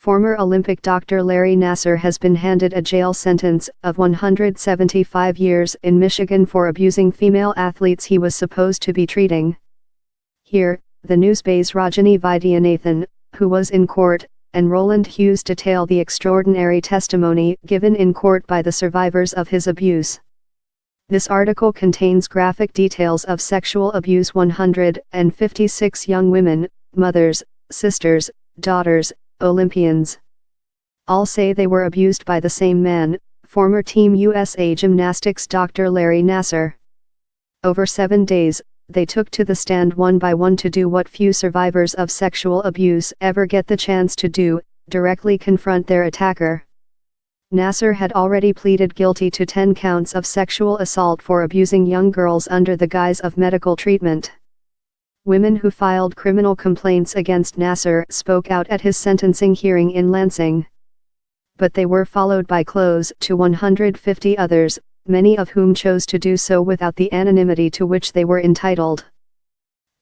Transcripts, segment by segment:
Former Olympic doctor Larry Nassar has been handed a jail sentence of 175 years in Michigan for abusing female athletes he was supposed to be treating. Here, the Newsbay's Rajani Vaidyanathan, who was in court, and Roland Hughes detail the extraordinary testimony given in court by the survivors of his abuse. This article contains graphic details of sexual abuse 156 young women, mothers, sisters, daughters, Olympians. All say they were abused by the same man, former Team USA Gymnastics Dr. Larry Nassar. Over 7 days, they took to the stand one by one to do what few survivors of sexual abuse ever get the chance to do, directly confront their attacker. Nassar had already pleaded guilty to 10 counts of sexual assault for abusing young girls under the guise of medical treatment. Women who filed criminal complaints against Nassar spoke out at his sentencing hearing in Lansing. But they were followed by close to 150 others, many of whom chose to do so without the anonymity to which they were entitled.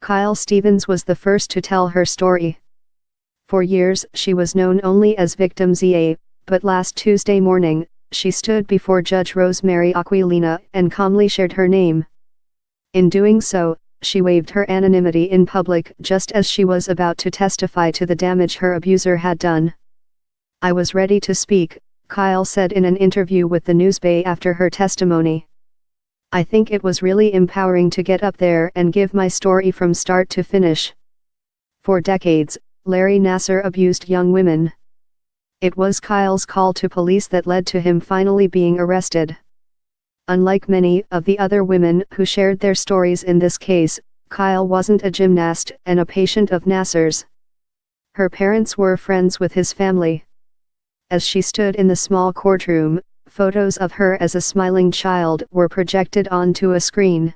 Kyle Stevens was the first to tell her story. For years she was known only as Victim ZA, but last Tuesday morning, she stood before Judge Rosemary Aquilina and calmly shared her name. In doing so, she waived her anonymity in public just as she was about to testify to the damage her abuser had done. "I was ready to speak," Kyle said in an interview with the Newsbay after her testimony. "I think it was really empowering to get up there and give my story from start to finish." For decades, Larry Nassar abused young women. It was Kyle's call to police that led to him finally being arrested. Unlike many of the other women who shared their stories in this case, Kyle wasn't a gymnast and a patient of Nassar's. Her parents were friends with his family. As she stood in the small courtroom, photos of her as a smiling child were projected onto a screen.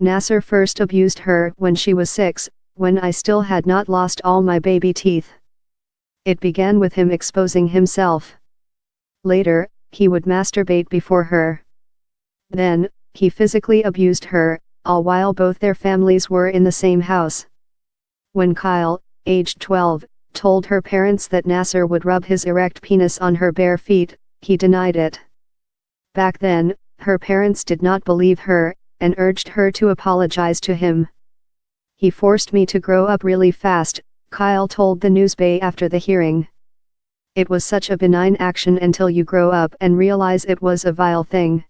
"Nassar first abused her when she was 6, when I still had not lost all my baby teeth. It began with him exposing himself. Later, he would masturbate before her. Then, he physically abused her, all while both their families were in the same house." When Kyle, aged 12, told her parents that Nassar would rub his erect penis on her bare feet, he denied it. Back then, her parents did not believe her, and urged her to apologize to him. "He forced me to grow up really fast," Kyle told the Newsbay after the hearing. "It was such a benign action until you grow up and realize it was a vile thing."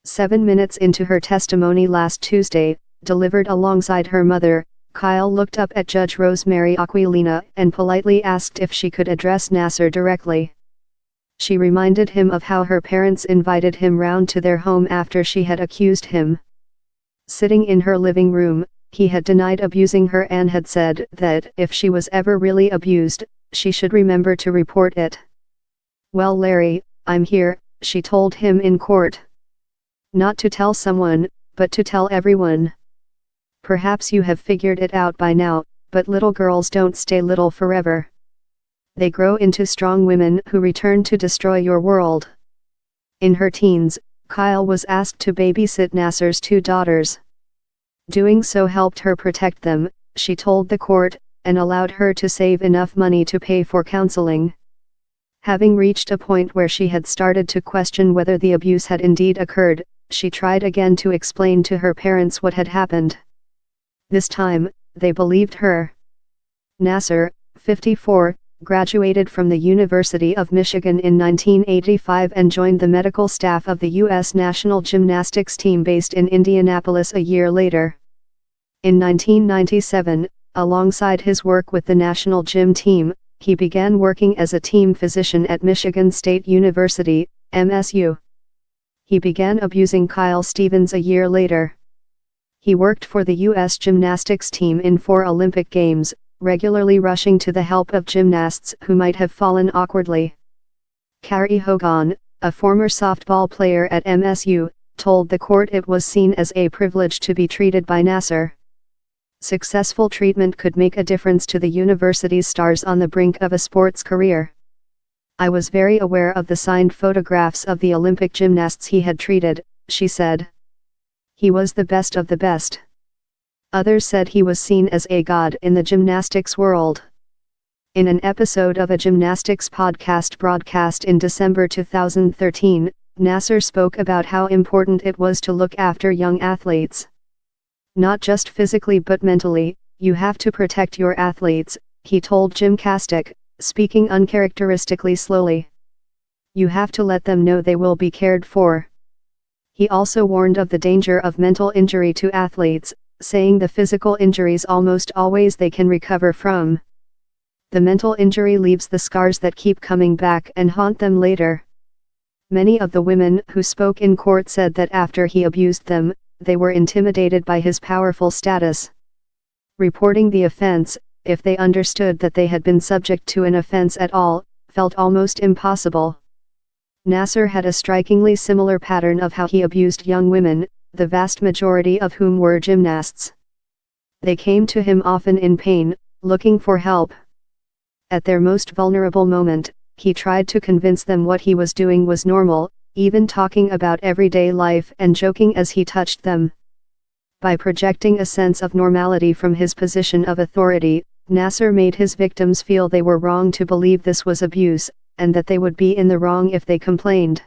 7 minutes into her testimony last Tuesday, delivered alongside her mother, Kyle looked up at Judge Rosemary Aquilina and politely asked if she could address Nassar directly. She reminded him of how her parents invited him round to their home after she had accused him. Sitting in her living room, he had denied abusing her and had said that if she was ever really abused, she should remember to report it. "Well, Larry, I'm here," she told him in court. "Not to tell someone, but to tell everyone. Perhaps you have figured it out by now, but little girls don't stay little forever. They grow into strong women who return to destroy your world." In her teens, Kyle was asked to babysit Nassar's 2 daughters. Doing so helped her protect them, she told the court, and allowed her to save enough money to pay for counseling. Having reached a point where she had started to question whether the abuse had indeed occurred, she tried again to explain to her parents what had happened. This time, they believed her. Nassar, 54, graduated from the University of Michigan in 1985 and joined the medical staff of the U.S. national gymnastics team based in Indianapolis a year later. In 1997, alongside his work with the national gym team, he began working as a team physician at Michigan State University, MSU. He began abusing Kyle Stevens a year later. He worked for the U.S. gymnastics team in 4 Olympic Games, regularly rushing to the help of gymnasts who might have fallen awkwardly. Carrie Hogan, a former softball player at MSU, told the court it was seen as a privilege to be treated by Nassar. Successful treatment could make a difference to the university's stars on the brink of a sports career. "I was very aware of the signed photographs of the Olympic gymnasts he had treated," she said. "He was the best of the best." Others said he was seen as a god in the gymnastics world. In an episode of a gymnastics podcast broadcast in December 2013, Nassar spoke about how important it was to look after young athletes. Not just physically but mentally, you have to protect your athletes, he told Gymcastic, speaking uncharacteristically slowly. You have to let them know they will be cared for. He also warned of the danger of mental injury to athletes, saying the physical injuries almost always they can recover from. The mental injury leaves the scars that keep coming back and haunt them later. Many of the women who spoke in court said that after he abused them, they were intimidated by his powerful status. Reporting the offense, if they understood that they had been subject to an offense at all, felt almost impossible. Nassar had a strikingly similar pattern of how he abused young women, the vast majority of whom were gymnasts. They came to him often in pain, looking for help. At their most vulnerable moment, he tried to convince them what he was doing was normal, even talking about everyday life and joking as he touched them. By projecting a sense of normality from his position of authority, Nassar made his victims feel they were wrong to believe this was abuse, and that they would be in the wrong if they complained.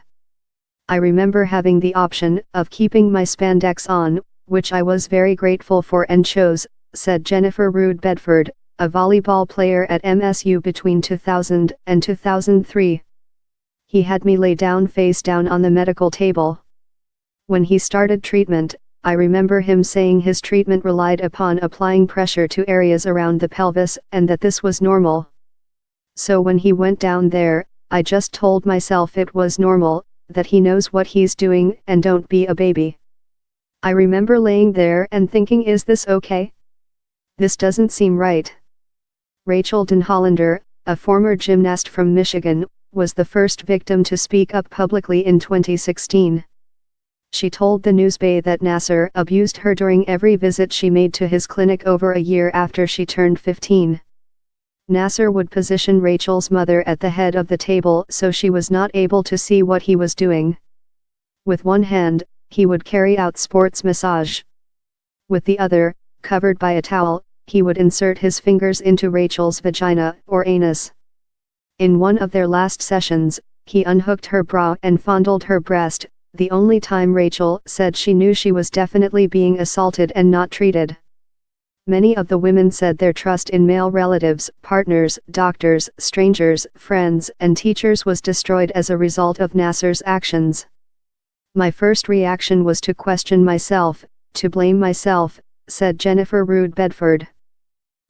I remember having the option of keeping my spandex on, which I was very grateful for and chose, said Jennifer Rood Bedford, a volleyball player at MSU between 2000 and 2003. He had me lay down face down on the medical table. When he started treatment, I remember him saying his treatment relied upon applying pressure to areas around the pelvis and that this was normal. So when he went down there, I just told myself it was normal, that he knows what he's doing and don't be a baby. I remember laying there and thinking, is this okay? This doesn't seem right. Rachel Denhollander, a former gymnast from Michigan, was the first victim to speak up publicly in 2016. She told the Newsbay that Nassar abused her during every visit she made to his clinic over a year after she turned 15. Nassar would position Rachel's mother at the head of the table so she was not able to see what he was doing. With one hand, he would carry out sports massage. With the other, covered by a towel, he would insert his fingers into Rachel's vagina or anus. In one of their last sessions, he unhooked her bra and fondled her breast, the only time Rachel said she knew she was definitely being assaulted and not treated. Many of the women said their trust in male relatives, partners, doctors, strangers, friends, and teachers was destroyed as a result of Nassar's actions. My first reaction was to question myself, to blame myself, said Jennifer Rood Bedford.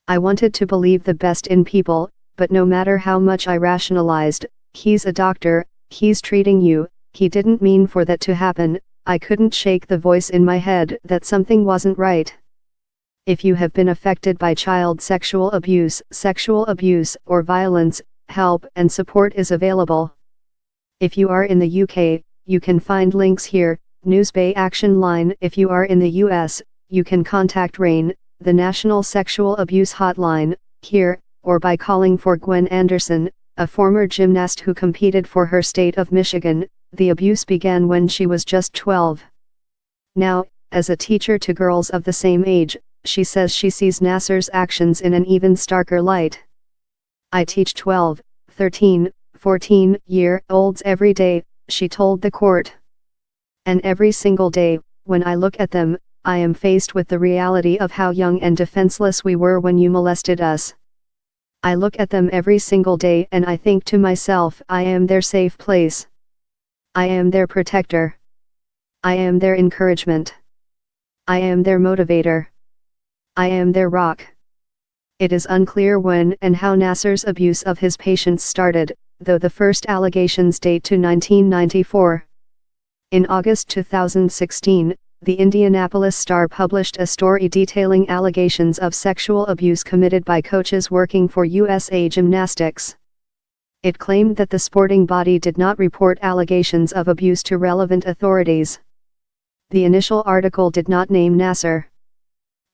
I wanted to believe the best in people, but no matter how much I rationalized, he's a doctor, he's treating you, he didn't mean for that to happen, I couldn't shake the voice in my head that something wasn't right. If you have been affected by child sexual abuse, or violence, help and support is available. If you are in the UK, you can find links here. Newsbay Action Line. If you are in the US, you can contact RAIN, the National Sexual Abuse Hotline, here, or by calling for Gwen Anderson, a former gymnast who competed for her state of Michigan. The abuse began when she was just 12. Now, as a teacher to girls of the same age, she says she sees Nassar's actions in an even starker light. I teach 12, 13, 14-year-olds every day, she told the court. And every single day, when I look at them, I am faced with the reality of how young and defenseless we were when you molested us. I look at them every single day and I think to myself, I am their safe place. I am their protector. I am their encouragement. I am their motivator. I am their rock. It is unclear when and how Nassar's abuse of his patients started, though the first allegations date to 1994. In August 2016, the Indianapolis Star published a story detailing allegations of sexual abuse committed by coaches working for USA Gymnastics. It claimed that the sporting body did not report allegations of abuse to relevant authorities. The initial article did not name Nassar.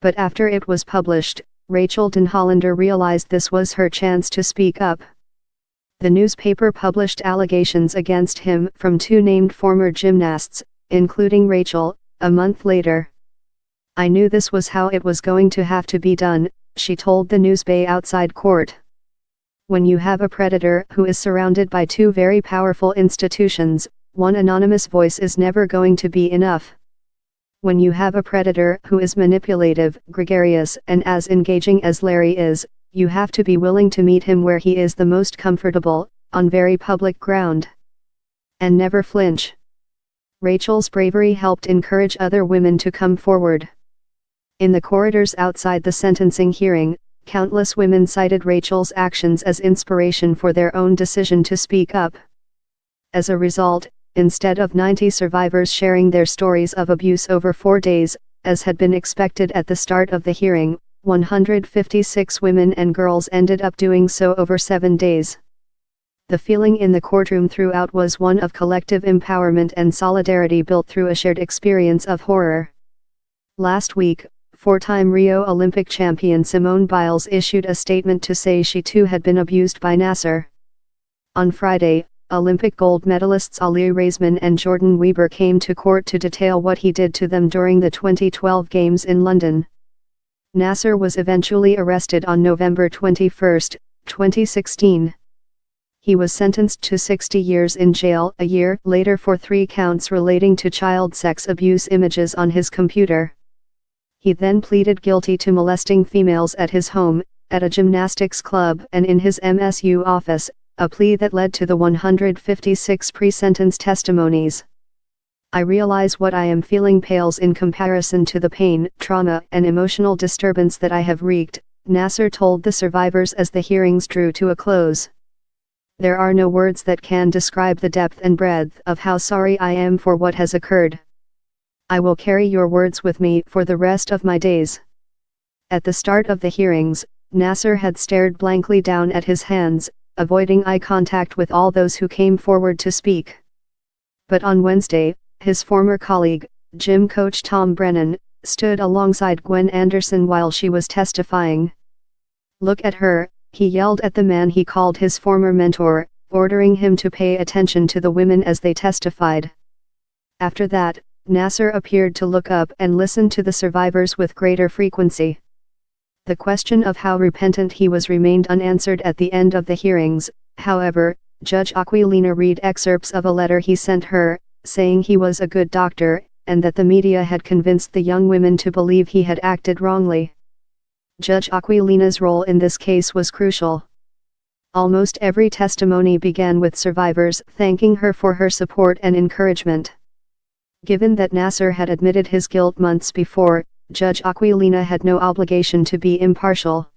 But after it was published, Rachel Denhollander realized this was her chance to speak up. The newspaper published allegations against him from two named former gymnasts, including Rachel, a month later. I knew this was how it was going to have to be done, she told the Newsbay outside court. When you have a predator who is surrounded by two very powerful institutions, one anonymous voice is never going to be enough. When you have a predator who is manipulative, gregarious, and as engaging as Larry is, you have to be willing to meet him where he is the most comfortable, on very public ground. And never flinch. Rachel's bravery helped encourage other women to come forward. In the corridors outside the sentencing hearing, countless women cited Rachel's actions as inspiration for their own decision to speak up. As a result, instead of 90 survivors sharing their stories of abuse over 4 days, as had been expected at the start of the hearing, 156 women and girls ended up doing so over 7 days. The feeling in the courtroom throughout was one of collective empowerment and solidarity built through a shared experience of horror. Last week, 4-time Rio Olympic champion Simone Biles issued a statement to say she too had been abused by Nassar. On Friday, Olympic gold medalists Ali Raisman and Jordan Weber came to court to detail what he did to them during the 2012 Games in London. Nassar was eventually arrested on November 21, 2016. He was sentenced to 60 years in jail a year later for 3 counts relating to child sex abuse images on his computer. He then pleaded guilty to molesting females at his home, at a gymnastics club and in his MSU office, a plea that led to the 156 pre-sentence testimonies. I realize what I am feeling pales in comparison to the pain, trauma, and emotional disturbance that I have wreaked, Nassar told the survivors as the hearings drew to a close. There are no words that can describe the depth and breadth of how sorry I am for what has occurred. I will carry your words with me for the rest of my days. At the start of the hearings, Nassar had stared blankly down at his hands, avoiding eye contact with all those who came forward to speak. But on Wednesday, his former colleague, gym coach Tom Brennan, stood alongside Gwen Anderson while she was testifying. "Look at her," he yelled at the man he called his former mentor, ordering him to pay attention to the women as they testified. After that, Nassar appeared to look up and listen to the survivors with greater frequency. The question of how repentant he was remained unanswered at the end of the hearings. However, Judge Aquilina read excerpts of a letter he sent her, saying he was a good doctor, and that the media had convinced the young women to believe he had acted wrongly. Judge Aquilina's role in this case was crucial. Almost every testimony began with survivors thanking her for her support and encouragement. Given that Nassar had admitted his guilt months before, Judge Aquilina had no obligation to be impartial.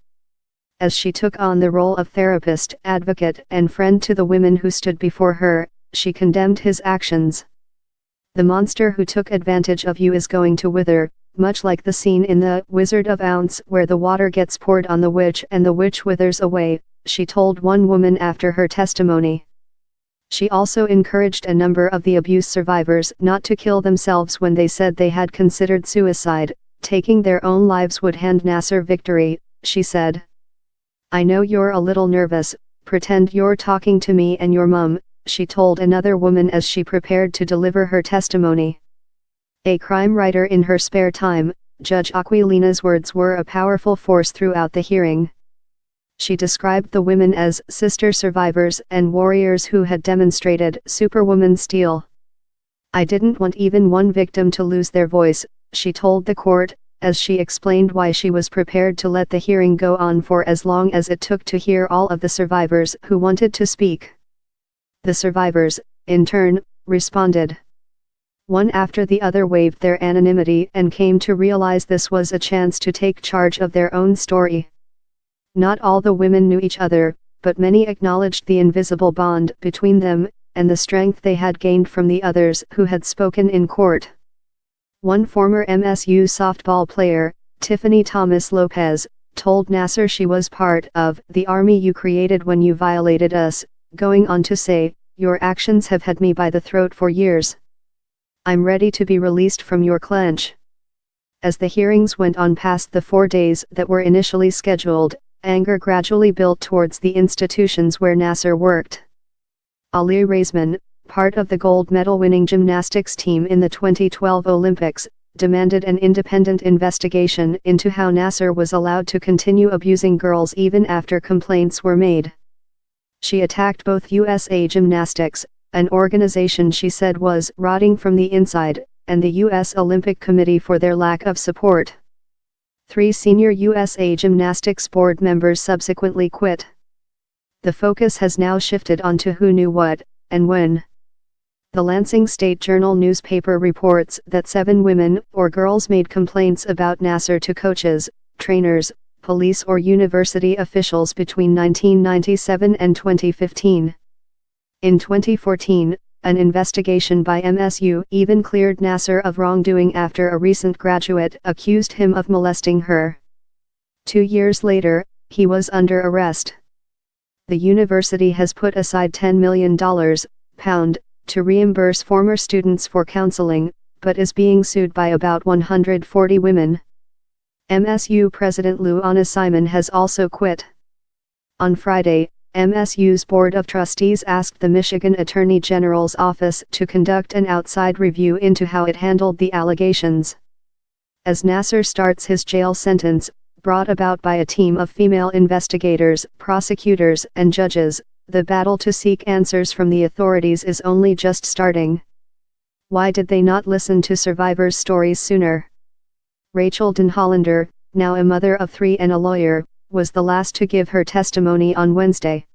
As she took on the role of therapist, advocate, and friend to the women who stood before her, she condemned his actions. "The monster who took advantage of you is going to wither, much like the scene in The Wizard of Oz where the water gets poured on the witch and the witch withers away," she told one woman after her testimony. She also encouraged a number of the abuse survivors not to kill themselves when they said they had considered suicide. "Taking their own lives would hand Nassar victory," she said. "I know you're a little nervous, pretend you're talking to me and your mum," she told another woman as she prepared to deliver her testimony. A crime writer in her spare time, Judge Aquilina's words were a powerful force throughout the hearing. She described the women as sister survivors and warriors who had demonstrated superwoman steel. "I didn't want even one victim to lose their voice," she told the court, as she explained why she was prepared to let the hearing go on for as long as it took to hear all of the survivors who wanted to speak. The survivors, in turn, responded. One after the other waived their anonymity and came to realize this was a chance to take charge of their own story. Not all the women knew each other, but many acknowledged the invisible bond between them, and the strength they had gained from the others who had spoken in court. One former MSU softball player, Tiffany Thomas Lopez, told Nassar she was part of the army you created when you violated us, going on to say, "Your actions have had me by the throat for years. I'm ready to be released from your clench." As the hearings went on past the 4 days that were initially scheduled, anger gradually built towards the institutions where Nassar worked. Ali Raisman, part of the gold medal-winning gymnastics team in the 2012 Olympics, demanded an independent investigation into how Nassar was allowed to continue abusing girls even after complaints were made. She attacked both USA Gymnastics, an organization she said was rotting from the inside, and the U.S. Olympic Committee for their lack of support. 3 senior USA Gymnastics board members subsequently quit. The focus has now shifted onto who knew what, and when. The Lansing State Journal newspaper reports that 7 women or girls made complaints about Nassar to coaches, trainers, police or university officials between 1997 and 2015. In 2014, an investigation by MSU even cleared Nassar of wrongdoing after a recent graduate accused him of molesting her. 2 years later, he was under arrest. The university has put aside $10 million, pound, to reimburse former students for counseling, but is being sued by about 140 women. MSU President Lou Anna Simon has also quit. On Friday, MSU's Board of Trustees asked the Michigan Attorney General's office to conduct an outside review into how it handled the allegations. As Nassar starts his jail sentence, brought about by a team of female investigators, prosecutors, and judges, the battle to seek answers from the authorities is only just starting. Why did they not listen to survivors' stories sooner? Rachel Denhollander, now a mother of 3 and a lawyer, was the last to give her testimony on Wednesday.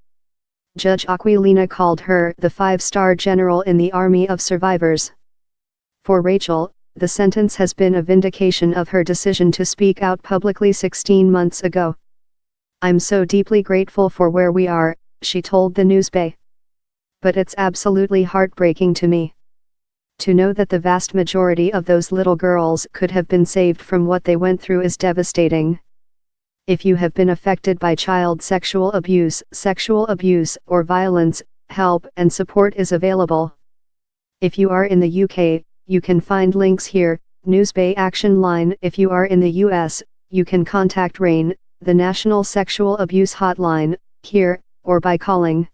Judge Aquilina called her the 5-star general in the army of survivors. For Rachel, the sentence has been a vindication of her decision to speak out publicly 16 months ago. "I'm so deeply grateful for where we are," she told the Newsbay. "But it's absolutely heartbreaking to me. To know that the vast majority of those little girls could have been saved from what they went through is devastating. If you have been affected by child sexual abuse, or violence, help and support is available. If you are in the UK, you can find links here." Newsbay Action Line. If you are in the US, you can contact RAIN, the National Sexual Abuse Hotline, here, or by calling